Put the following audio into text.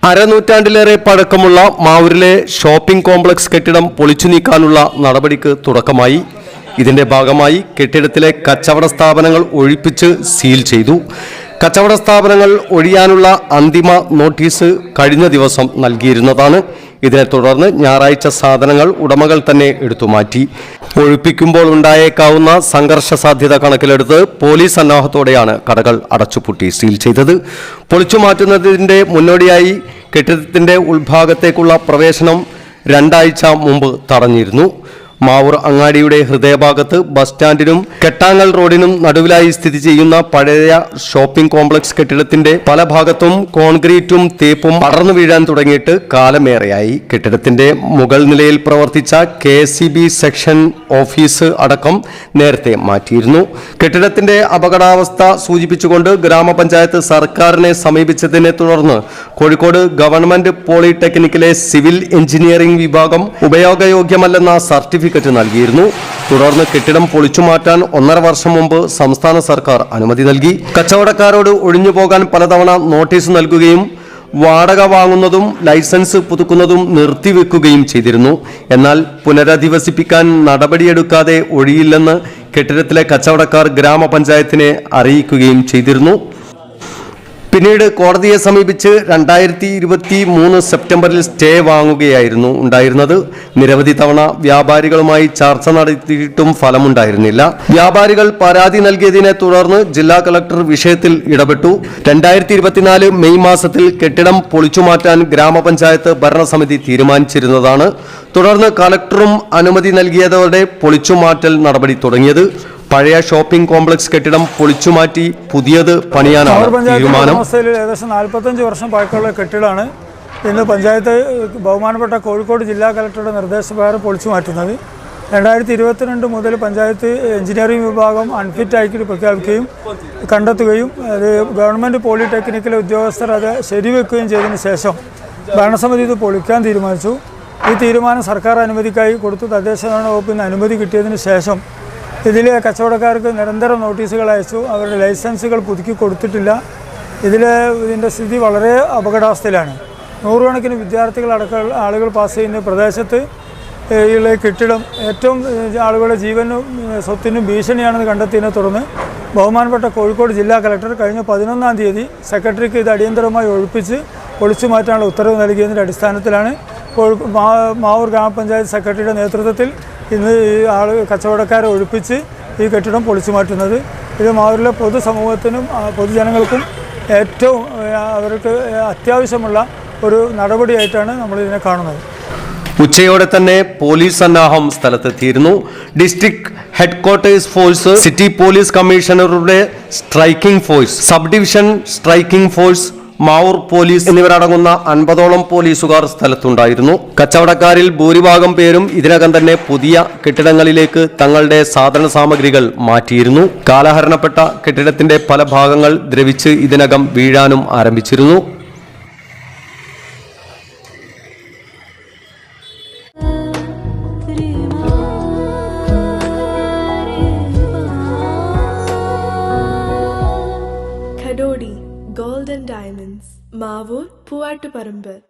അരനൂറ്റാണ്ടിലേറെ പഴക്കമുള്ള മാവൂരിലെ shopping complex കെട്ടിടം പൊളിച്ചു നീക്കാനുള്ള നടപടിക്ക് തുടക്കമായി. ഇതിന്റെ ഭാഗമായി കെട്ടിടത്തിലെ കച്ചവട സ്ഥാപനങ്ങൾ ഒഴിപ്പിച്ച് സീൽ ചെയ്തു. കച്ചവട സ്ഥാപനങ്ങൾ ഒഴിയാനുള്ള അന്തിമ നോട്ടീസ് കഴിഞ്ഞ ദിവസം നൽകിയിരുന്നതാണ്. ഇതിനെ തുടർന്ന് ഞായറാഴ്ച സാധനങ്ങൾ ഉടമകൾ തന്നെ എടുത്തുമാറ്റി. ഒഴിപ്പിക്കുമ്പോൾ ഉണ്ടായേക്കാവുന്ന സംഘർഷ സാധ്യത കണക്കിലെടുത്ത് പോലീസ് സന്നാഹത്തോടെയാണ് കടകൾ അടച്ചുപൂട്ടി സീൽ ചെയ്തത്. പൊളിച്ചു മാറ്റുന്നതിന്റെ മുന്നോടിയായി കെട്ടിടത്തിന്റെ ഉൾഭാഗത്തേക്കുള്ള പ്രവേശനം 2 ആഴ്ച മുമ്പ് തടഞ്ഞിരുന്നു. മാവൂർ അങ്ങാടിയുടെ ഹൃദയഭാഗത്ത് ബസ് സ്റ്റാൻഡിനും കെട്ടാങ്ങൽ റോഡിനും നടുവിലായി സ്ഥിതി ചെയ്യുന്ന പഴയ ഷോപ്പിംഗ് കോംപ്ലക്സ് കെട്ടിടത്തിന്റെ പല ഭാഗത്തും കോൺക്രീറ്റും തേപ്പും പടർന്നു വീഴാൻ തുടങ്ങിയിട്ട് കാലമേറെയായി. കെട്ടിടത്തിന്റെ മുകൾ നിലയിൽ പ്രവർത്തിച്ച KSEB സെക്ഷൻ ഓഫീസ് അടക്കം നേരത്തെ മാറ്റിയിരുന്നു. കെട്ടിടത്തിന്റെ അപകടാവസ്ഥ സൂചിപ്പിച്ചുകൊണ്ട് ഗ്രാമപഞ്ചായത്ത് സർക്കാരിനെ സമീപിച്ചതിനെ തുടർന്ന് കോഴിക്കോട് ഗവൺമെന്റ് പോളിടെക്നിക്കിലെ സിവിൽ എഞ്ചിനീയറിംഗ് വിഭാഗം ഉപയോഗയോഗ്യമല്ലെന്ന സർട്ടിഫിക്കറ്റ് നൽകിയിരുന്നു. തുടർന്ന് കെട്ടിടം പൊളിച്ചുമാറ്റാൻ 1.5 വർഷം മുമ്പ് സംസ്ഥാന സർക്കാർ അനുമതി നൽകി. കച്ചവടക്കാരോട് ഒഴിഞ്ഞുപോകാൻ പലതവണ നോട്ടീസ് നൽകുകയും വാടക വാങ്ങുന്നതും ലൈസൻസ് പുതുക്കുന്നതും നിർത്തിവെക്കുകയും ചെയ്തിരുന്നു. എന്നാൽ പുനരധിവസിപ്പിക്കാൻ നടപടിയെടുക്കാതെ ഒഴിയില്ലെന്ന് കെട്ടിടത്തിലെ കച്ചവടക്കാർ ഗ്രാമപഞ്ചായത്തിനെ അറിയിക്കുകയും ചെയ്തിരുന്നു. പിന്നീട് കോടതിയെ സമീപിച്ച് 2023 സെപ്റ്റംബറിൽ സ്റ്റേ വാങ്ങുകയായിരുന്നു ഉണ്ടായിരുന്നത്. നിരവധി തവണ വ്യാപാരികളുമായി ചർച്ച നടത്തിയിട്ടും ഫലമുണ്ടായിരുന്നില്ല. വ്യാപാരികൾ പരാതി നൽകിയതിനെ തുടർന്ന് ജില്ലാ കളക്ടർ വിഷയത്തിൽ ഇടപെട്ടു. 2024 മെയ് മാസത്തിൽ കെട്ടിടം പൊളിച്ചുമാറ്റാൻ ഗ്രാമപഞ്ചായത്ത് ഭരണസമിതി തീരുമാനിച്ചിരുന്നതാണ്. തുടർന്ന് കളക്ടറും അനുമതി നൽകിയതോടെ പൊളിച്ചുമാറ്റൽ നടപടി തുടങ്ങിയത്. പഴയ ഷോപ്പിംഗ് കോംപ്ലക്സ് കെട്ടിടം പൊളിച്ചുമാറ്റി പുതിയത് പണിയാനാണ് തീരുമാനം. ഏകദേശം 45 വർഷം പഴക്കമുള്ള കെട്ടിടമാണ് ഇന്ന് പഞ്ചായത്ത് ബഹുമാനപ്പെട്ട കോഴിക്കോട് ജില്ലാ കളക്ടറുടെ നിർദ്ദേശപ്രകാരം പൊളിച്ചു മാറ്റുന്നത്. 2022 മുതൽ പഞ്ചായത്ത് എഞ്ചിനീയറിംഗ് വിഭാഗം അൺഫിറ്റായി പ്രഖ്യാപിക്കുകയും കണ്ടെത്തുകയും അത് ഗവൺമെൻറ് പോളിടെക്നിക്കിലെ ഉദ്യോഗസ്ഥർ അത് ശരിവെക്കുകയും ചെയ്തതിന് ശേഷം ഭരണസമിതി ഇത് പൊളിക്കാൻ തീരുമാനിച്ചു. ഈ തീരുമാനം സർക്കാർ അനുമതിക്കായി കൊടുത്തു. തദ്ദേശ വകുപ്പിന് അനുമതി കിട്ടിയതിന് ശേഷം ഇതിലെ കച്ചവടക്കാർക്ക് നിരന്തരം നോട്ടീസുകൾ അയച്ചു. അവരുടെ ലൈസൻസുകൾ പുതുക്കി കൊടുത്തിട്ടില്ല. ഇതിൻ്റെ സ്ഥിതി വളരെ അപകടാവസ്ഥയിലാണ്. 100 കണക്കിന് വിദ്യാർത്ഥികളടക്കം ആളുകൾ പാസ് ചെയ്യുന്ന പ്രദേശത്ത് ഈ കെട്ടിടം ഏറ്റവും ആളുകളുടെ ജീവനും സ്വത്തിനും ഭീഷണിയാണെന്ന് കണ്ടെത്തിയതിനെ തുടർന്ന് ബഹുമാനപ്പെട്ട കോഴിക്കോട് ജില്ലാ കളക്ടർ കഴിഞ്ഞ 11-ാം തീയതി സെക്രട്ടറിക്ക് ഇത് അടിയന്തരമായി ഒഴിപ്പിച്ച് പൊളിച്ചു മാറ്റാനുള്ള ഉത്തരവ് നൽകിയതിൻ്റെ അടിസ്ഥാനത്തിലാണ് മാവൂർ ഗ്രാമപഞ്ചായത്ത് സെക്രട്ടറിയുടെ നേതൃത്വത്തിൽ ഇന്ന് ഈ കച്ചവടക്കാരെ ഒഴിപ്പിച്ച് ഈ കെട്ടിടം പൊളിച്ചു മാറ്റുന്നത്. ഇത് മാവൂരിലെ പൊതുസമൂഹത്തിനും പൊതുജനങ്ങൾക്കും ഏറ്റവും അവർക്ക് അത്യാവശ്യമുള്ള ഒരു നടപടിയായിട്ടാണ് നമ്മളിതിനെ കാണുന്നത്. ഉച്ചയോടെ തന്നെ പോലീസ് സന്നാഹം സ്ഥലത്തെത്തിയിരുന്നു. District headquarters force, city police കമ്മീഷണറുടെ striking force, sub division striking force, Mavoor police എന്നിവരടങ്ങുന്ന 50ഓളം പോലീസുകാർ സ്ഥലത്തുണ്ടായിരുന്നു. കച്ചവടക്കാരിൽ ഭൂരിഭാഗം പേരും ഇതിനകം തന്നെ പുതിയ കെട്ടിടങ്ങളിലേക്ക് തങ്ങളുടെ സാധന സാമഗ്രികൾ മാറ്റിയിരുന്നു. കാലഹരണപ്പെട്ട കെട്ടിടത്തിന്റെ പല ഭാഗങ്ങൾ ദ്രവിച്ച് ഇതിനകം വീഴാനും ആരംഭിച്ചിരുന്നു. Kadodi Gold and Diamonds, Mavur, Puvattuparambur.